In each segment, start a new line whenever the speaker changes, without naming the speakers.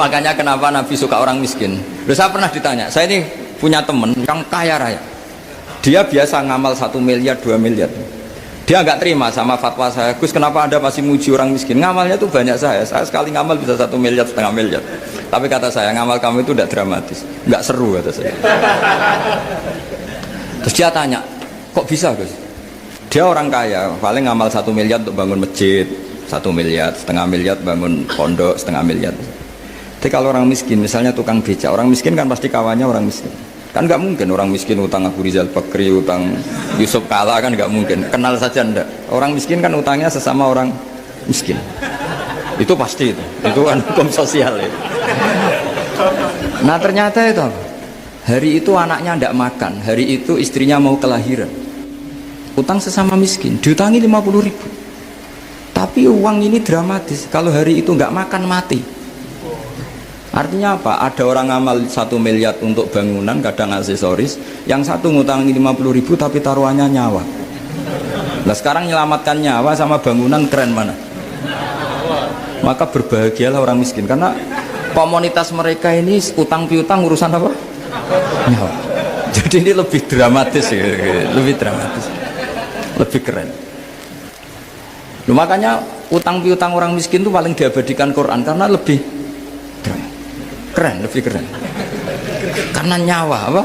Makanya kenapa Nabi suka orang miskin. Loh, saya pernah ditanya, saya ini punya teman yang kaya raya. Dia biasa ngamal 1 miliar, 2 miliar. Dia nggak terima sama fatwa saya, Gus kenapa Anda masih muji orang miskin? Ngamalnya tuh banyak saya sekali ngamal bisa 1 miliar, setengah miliar. Tapi kata saya, ngamal kamu itu tidak dramatis, nggak seru kata saya. Terus dia tanya, kok bisa Gus? Dia orang kaya, paling ngamal 1 miliar untuk bangun masjid, 1 miliar, setengah miliar bangun pondok, setengah miliar. Tapi kalau orang miskin, misalnya tukang beca, orang miskin kan pasti kawannya orang miskin. Kan nggak mungkin orang miskin utang Abu Rizal Bakri, utang Yusuf Kala, kan nggak mungkin. Kenal saja ndak. Orang miskin kan utangnya sesama orang miskin. Itu pasti itu kan hukum sosial ya. Nah ternyata itu hari itu anaknya ndak makan, hari itu istrinya mau kelahiran. Utang sesama miskin, diutangi 50.000. Tapi uang ini dramatis. Kalau hari itu nggak makan mati. Artinya apa? Ada orang ngamal 1 miliar untuk bangunan, kadang aksesoris, yang satu ngutangi 50.000 tapi taruhannya nyawa. Nah sekarang menyelamatkan nyawa sama bangunan keren mana? Maka berbahagialah orang miskin karena komunitas mereka ini utang piutang urusan apa? Nyawa. Jadi ini lebih dramatis ya, lebih dramatis, lebih keren. Nah, makanya utang piutang orang miskin itu paling diabadikan Quran karena lebih keren, lebih keren karena nyawa apa?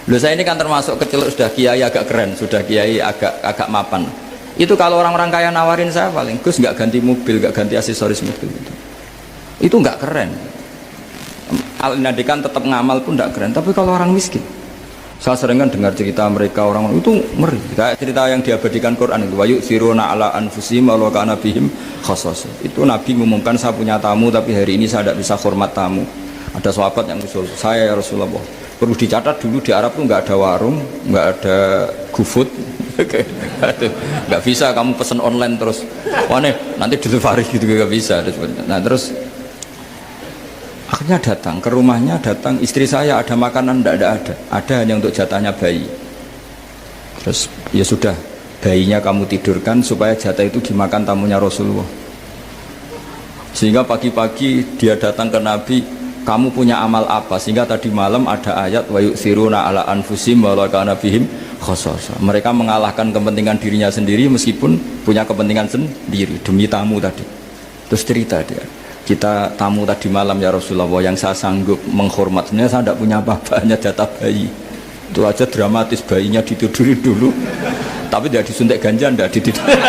Loh saya ini kan termasuk kecil sudah kiai agak keren, sudah kiai agak mapan. Itu kalau orang-orang kaya nawarin saya paling Gus nggak ganti mobil, nggak ganti aksesoris mobil itu nggak keren. Al-Nadikan tetap ngamal pun nggak keren. Tapi kalau orang miskin, saya sering kan dengar cerita mereka orang itu ngeri. Kayak cerita yang diabadikan Quran itu, wa yu'thiruna ala anfusihim walau kana bihim khassasah. Itu Nabi mengumumkan saya punya tamu tapi hari ini saya tidak bisa hormat tamu. Ada sahabat yang usul, saya ya Rasulullah, perlu dicatat dulu di Arab tuh nggak ada warung, nggak ada GoFood. Nggak bisa kamu pesen online terus. Wah nih, nanti delivery gitu nggak bisa. Nah terus akhirnya datang ke rumahnya, datang istri saya ada makanan, ada hanya untuk jatahnya bayi. Terus ya sudah, bayinya kamu tidurkan supaya jatah itu dimakan tamunya Rasulullah. Sehingga pagi-pagi dia datang ke Nabi, kamu punya amal apa? Sehingga tadi malam ada ayat wa yu'thiruna ala anfusihim walau kana bihim khassasah. Mereka mengalahkan kepentingan dirinya sendiri meskipun punya kepentingan sendiri demi tamu tadi. Terus cerita dia, kita tamu tadi malam ya Rasulullah, yang saya sanggup menghormat, sebenarnya saya tidak punya apa-apa, hanya jatah bayi. Itu aja dramatis, bayinya ditidurin dulu tapi tidak disuntik ganja, tidak ditidurin.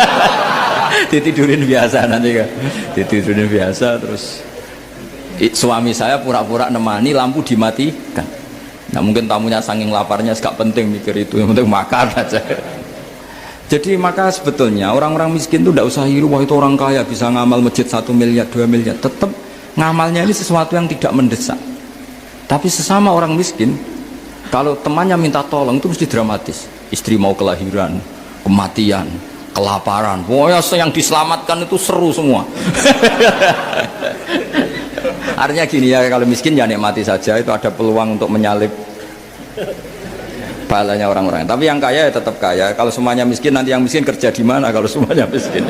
Ditidurin biasa nanti kan, ditidurin biasa. Terus suami saya pura-pura nemani, lampu dimatikan. Nah mungkin tamunya saking laparnya gak penting mikir itu, yang penting makan aja. Jadi maka sebetulnya orang-orang miskin itu tidak usah hiru, wah itu orang kaya bisa ngamal masjid 1 miliar, 2 miliar. Tetap ngamalnya ini sesuatu yang tidak mendesak. Tapi sesama orang miskin, kalau temannya minta tolong itu mesti dramatis. Istri mau kelahiran, kematian, kelaparan. Wah yang diselamatkan itu seru semua. Artinya gini ya, kalau miskin ya nikmati saja, itu ada peluang untuk menyalip pahalanya orang-orang. Tapi yang kaya ya tetap kaya. Kalau semuanya miskin, nanti yang miskin kerja di mana kalau semuanya miskin?